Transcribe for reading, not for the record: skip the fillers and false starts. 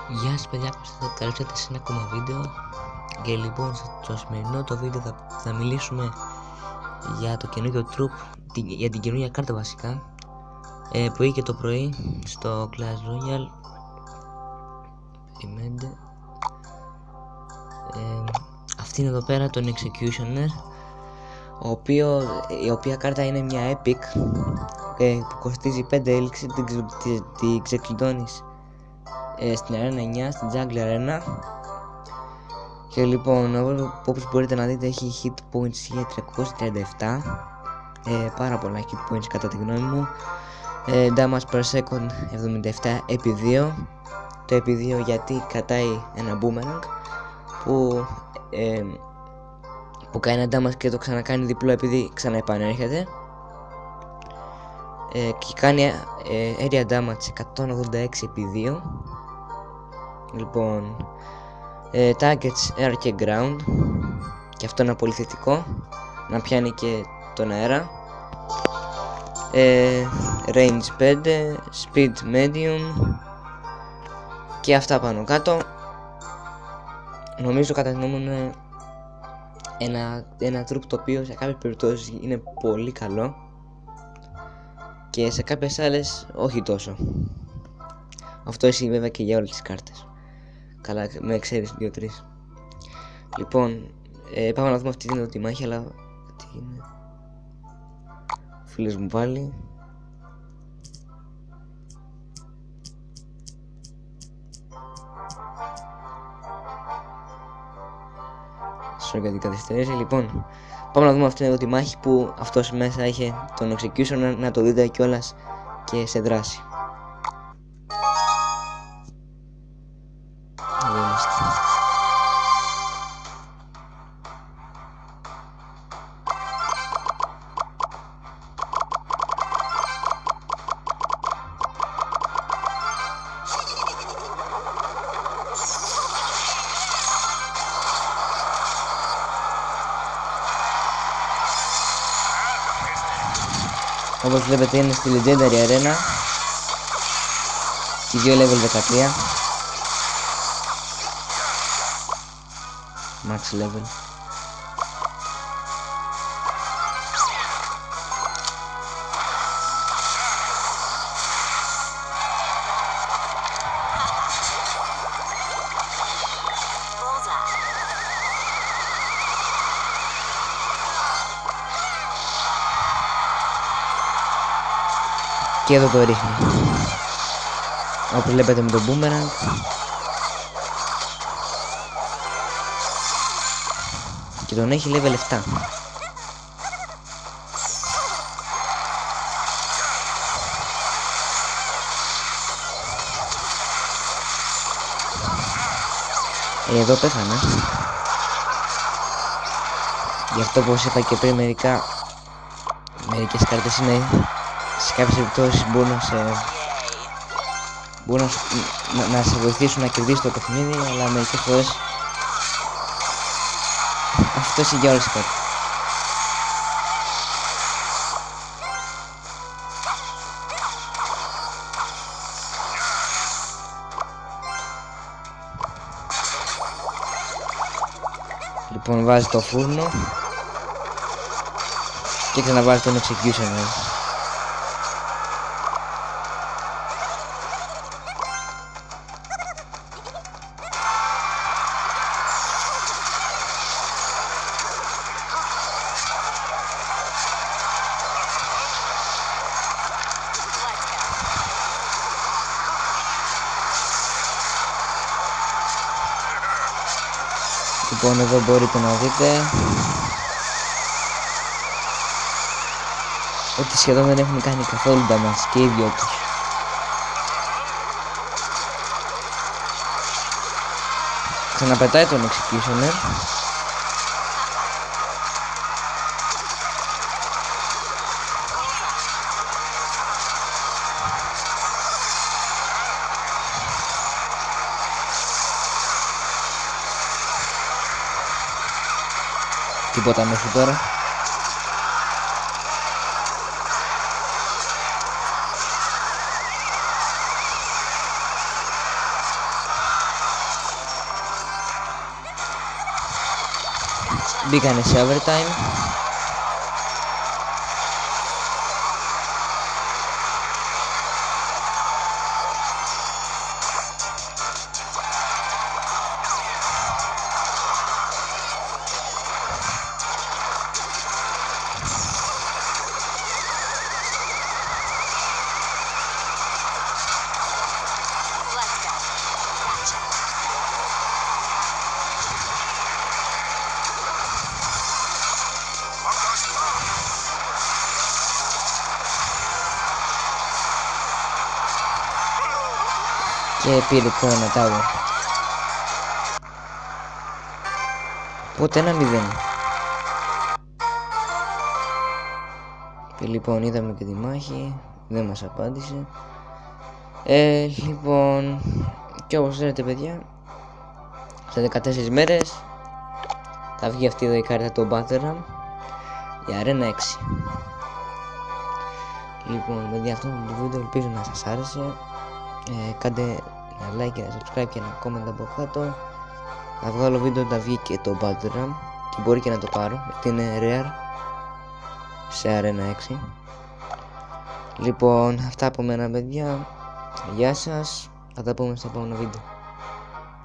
Γεια σας παιδιά, καλώς ήρθατε σε ένα ακόμα βίντεο. Και λοιπόν στο σημερινό το βίντεο θα μιλήσουμε για το καινούργιο troop, για την καινούργια κάρτα βασικά, που είχε το πρωί στο Clash Royale. Περιμένετε. Αυτή είναι εδώ πέρα τον Executioner, η οποία κάρτα είναι μια epic που κοστίζει 5 έλξη, την ξεκλειδώνεις στην Arena 9, στην Jungle Arena. Και λοιπόν, όπως μπορείτε να δείτε, έχει hit points για 337, πάρα πολλά hit points κατά τη γνώμη μου. Damage per second 77 επί 2. Το επί 2 γιατί κρατάει ένα boomerang που κάνει ένα damage και το ξανακάνει διπλό επειδή ξανά επανέρχεται. Και κάνει area damage 186 επί 2. Λοιπόν, targets air και ground, και αυτό είναι πολύ θετικό, να πιάνει και τον αέρα. Range 5, speed medium και αυτά πάνω κάτω. Νομίζω κατά την γνώμη μου είναι ένα troop το οποίο σε κάποιες περιπτώσεις είναι πολύ καλό και σε κάποιες άλλες όχι τόσο. Αυτό ισχύει βέβαια και για όλες τις κάρτες, καλά με εξαίρεση 2-3. Λοιπόν, πάμε να δούμε αυτή την τη μάχη, αλλά τι είναι. Ο φίλος μου πάλι. Sorry για την καθυστέρηση. Λοιπόν, πάμε να δούμε αυτή εδώ τη μάχη που αυτός μέσα είχε τον Executioner, να το δείτε κιόλας και σε δράση. Όπως βλέπετε είναι στη Legendary Arena και 2 level 13 max level. Και εδώ το ρίχνει, όπως βλέπετε, με το boomerang. Και τον έχει level 7. Εδώ πέθανε. Γι' αυτό, όπως είπα και πριν, μερικές κάρτες είναι σε κάποιες περιπτώσεις μπορούν να σε βοηθήσουν να κερδίσεις το παιχνίδι, αλλά μερικές φορές αυτό είναι για όλες τις κάρτες. Λοιπόν, βάζει το φούρνο και ξαναβάζει τον Executioner. Λοιπόν, εδώ μπορείτε να δείτε ότι σχεδόν δεν έχουν κάνει καθόλου damage και οι δυο τους. Ξαναπετάει τον Executioner. Τίποτα μέχρι τώρα. μπήκανε σε overtime. Και πήρε το ένα tower. Οπότε 1-0. Και λοιπόν είδαμε και τη μάχη. Δεν μας απάντησε. Λοιπόν, και όπως ξέρετε παιδιά, σε 14 μέρες θα βγει αυτή εδώ η κάρτα το Battleram για Arena 6. Λοιπόν παιδιά, αυτό το βίντεο ελπίζω να σας άρεσε. Κάντε ένα like και ένα subscribe και ένα comment από κάτω. Θα βγάλω βίντεο όταν βγει και το Battleram και μπορεί και να το πάρω γιατί είναι rare σε Arena 6. Λοιπόν, αυτά από μένα παιδιά. Γεια σας, θα τα πούμε στο επόμενο βίντεο.